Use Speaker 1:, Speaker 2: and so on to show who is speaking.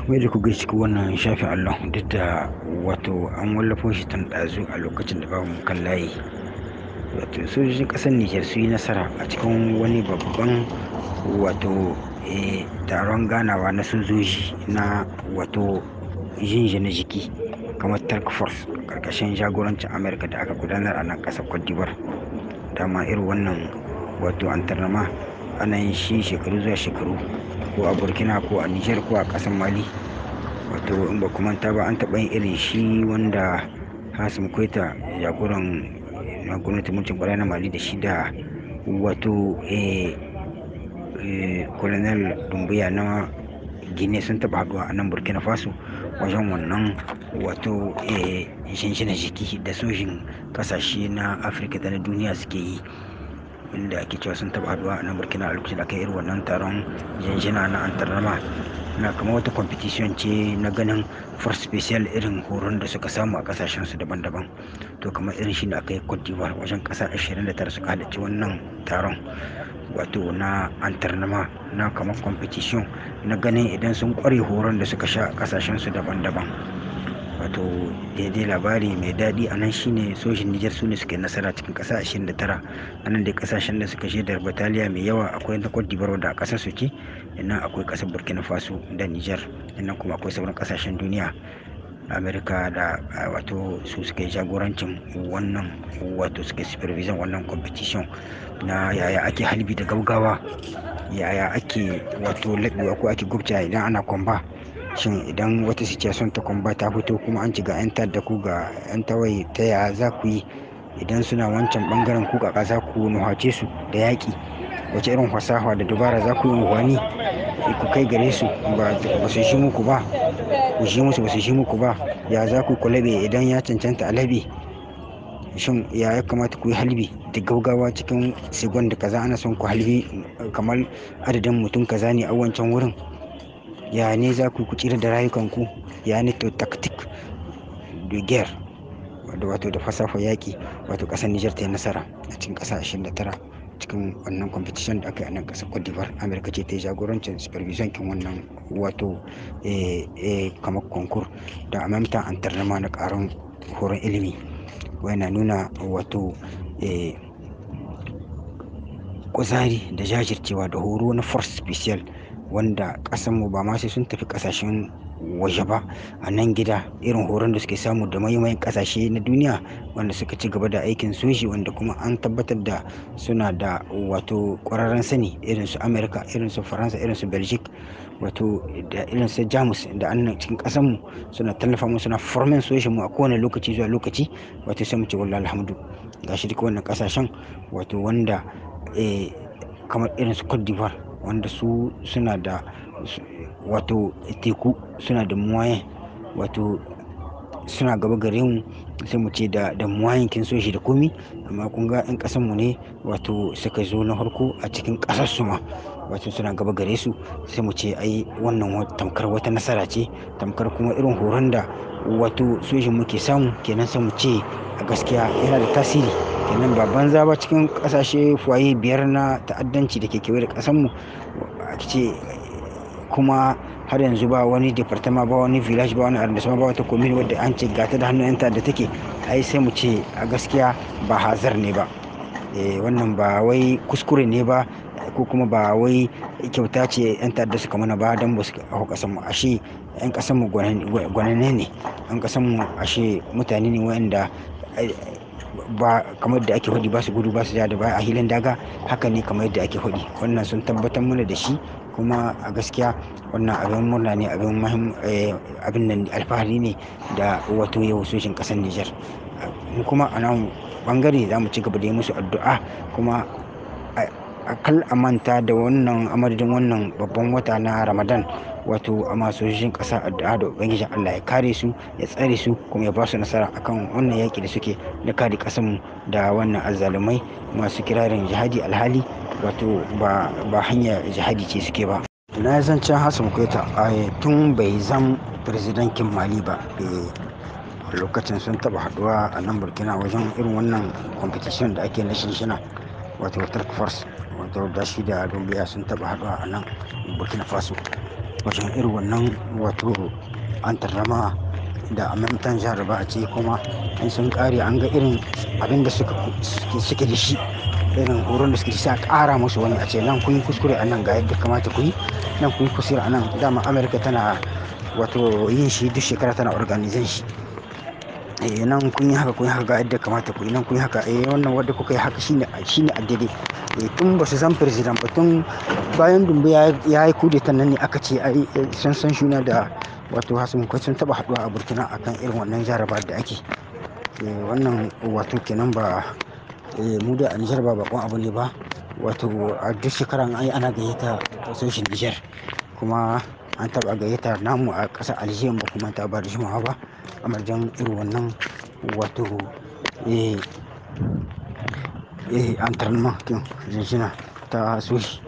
Speaker 1: kamar da ku ga cikin wannan shafin Allah duk da wato an wallafo shi tun ɗazu a lokacin da babu kan layi. Wato sojojin ƙasar Nijar su yi nasara a cikin wani babban wato taron ganawa na sojoji na wato jinjina jiki kamar task force ƙarƙashin jagorancin Amurka da aka gudanar a nan ƙasar Cote d'Ivoire. Dama irin wannan wato antarnama ana yin shi shekaru zuwa shekaru ko a Burkina ko a Nijar ko a ƙasar Mali. Wato in ba ku manta ba an taɓa yin irin shi wanda Hassan Koita jagoran na gwamnatin mulkin kwarai na Mali da shi da wato Colonel Dumbuya na Guinea sun taɓa haɗuwa a nan Burkina Faso wajen wannan wato shinshina jiki da sojin ƙasashe na Afirka da na duniya suke yi, inda ake cewa sun taɓa haɗuwa a nan Burkina a lokacin da aka yi irin wannan taron jinjina na antarnama na kamar wata competition ce na ganin force special irin horon da suka samu a kasashen su daban-daban. To kamar irin shi da aka yi Cote d'Ivoire wajen ƙasa 29 suka halarci wannan taron wato na antarnama na kamar competition na ganin idan sun kware horon da suka sha a kasashen su daban-daban. Wato daidai labari mai daɗi a nan shine sojin Nijar su ne suke nasara cikin ƙasa 29. a nan dai ƙasashen da suka shaidar bataliya mai yawa akwai na Cote d'Ivoire da a ƙasar su ce, sannan akwai ƙasar Burkina Faso da Nijar, sannan kuma akwai sauran ƙasashen duniya. Amerika da wato su suka yi jagorancin wannan wato suka supervision wannan competition na yaya ake halbi da gaugawa, yaya ake wato laɓewa ko ake gubta idan ana kwamba. Shin idan wata situation ta kwamba ta fito kuma an ci ga 'yan ta'adda ku ga 'yan tawaye, ta yaya za ku yi idan suna wancan bangaren ku kaka za ku nuhace su da yaƙi, wace irin fasaha da dubara za ku yi wani ku kai gare su ba su shi muku ba, ku shi musu ba su shi muku ba, ya za ku laɓe idan ya cancanta a laɓe. Shin ya kamata ku yi halbi da gaugawa cikin segon da kaza ana son ku halbi kamar adadin mutum kaza ne a wancan wurin, ya ne za ku tsira da rayukanku, ya ne to tactic de guerre wato da fasafa yaƙi. Wato ƙasar Nijar ta yi nasara a cikin ƙasa 29 cikin wannan competition da aka yi a nan ƙasar Cote d'Ivoire. Amurka ce ta yi jagorancin supervision kin wannan wato kamar konkur da amamta antarnama na ƙarin horon ilimi. Yana nuna wato kuzari da jajircewa da horo na force special wanda ƙasanmu ba ma sai sun tafi ƙasashen waje ba, a nan gida irin horon da suke samu da maimayin ƙasashe na duniya wanda suka ci gaba da aikin soji, wanda kuma an tabbatar da suna da wato ƙwararren sani irin su Amerika, irin su Faransa, irin su Belgium, wato da irin su Jamus da annan cikin ƙasanmu suna tallafa mu, suna formin sojin mu a kowane lokaci zuwa lokaci. Wato sai mu ce wallahi alhamdu gashi duka wannan ƙasashen wato wanda kamar irin su Cote d'Ivoire wanda su suna da wato teku, suna da muwayen wato suna gaba gare mu, sai mu ce da muwayen kin soji da komi, amma kun ga 'yan ƙasan mu ne wato suka zo na farko a cikin ƙasar su ma, wato suna gaba gare su. Sai mu ce ai wannan tamkar wata nasara ce, tamkar kuma irin horon da wato sojin mu ke samu kenan. Sai mu ce a gaskiya yana da tasiri kenan, ba banza ba cikin ƙasashe fuwaye 5 na ta'addanci da ke kewaye da ƙasar mu a ce kuma har yanzu ba wani department, ba wani village, ba wani arrondissement, ba wata commune wadda an ce gata da hannun 'yan ta'adda take. Ai sai mu ce a gaskiya ba hazar ne ba, wannan ba wai kuskure ne ba, ko kuma ba wai kyauta ce 'yan ta'adda suka mana ba don ba su hau ƙasar mu. Ashe 'yan ƙasar mu gwanane ne, 'yan ƙasar mu ashe mutane ne wanda ba kamar da ake hudi ba su gudu ba su ja da baya a hilin daga, haka ne kamar yadda ake hudi. Wannan sun tabbatar mana da shi, kuma a gaskiya wannan abin murna ne, abin nan alfahari ne da wato yau sojin ƙasar Nijar. Kuma a nan bangare za mu ci gaba da yi musu addu'a, kuma a kal a manta da wannan amadadin wannan babban wata na Ramadan, wato a sojojin ƙasa addu'a da ubangijin Allah ya kare su, ya tsare su, kuma ya ba su nasara akan wannan yaƙi da suke da kare ƙasarmu da wannan azzalumai masu kirarin jihadi, alhali wato ba hanya jihadi ce suke ba. Na zancen Hassan Koita tun bai zam firizidankin Mali ba, a lokacin sun taɓa haɗuwa a nan Burkina wajen irin wannan competition da ake na shinshina wato task force, wato da shi da Dumbuya sun taɓa haɗuwa a nan Burkina Faso. wajen irin wannan wato an tarrama da amintan jaraba a ce kuma an sun kare an ga irin abin da suke da shi, irin horon da suke da shi a ƙara musu wani a ce nan kun yi kuskure a nan ga yadda kamata ku yi, nan kun yi kuskure a nan. Dama Amurka tana wato yin shi duk shekara, tana organization shi. Nan kun yi haka ga yadda kamata ku yi, nan kun yi haka wannan wadda kuka yi haka shine a daidai. Tun ba su san president ba, tun bayan Dumbe ya yi kudeta nan ne aka ce sun san shuna da wato Hassan Kwai sun taba haduwa a Burkina akan irin wannan jaraba da ake. Wannan wato kenan ba mu da a Nijar ba bakon abu ne ba, wato a duk shekara ana gayyata soshin Nijar, kuma an taba gayyata namu a ƙasar Algeria ba kuma ta ba da jimawa ba a marjan irin wannan wato entraînement jinjina ta soshi.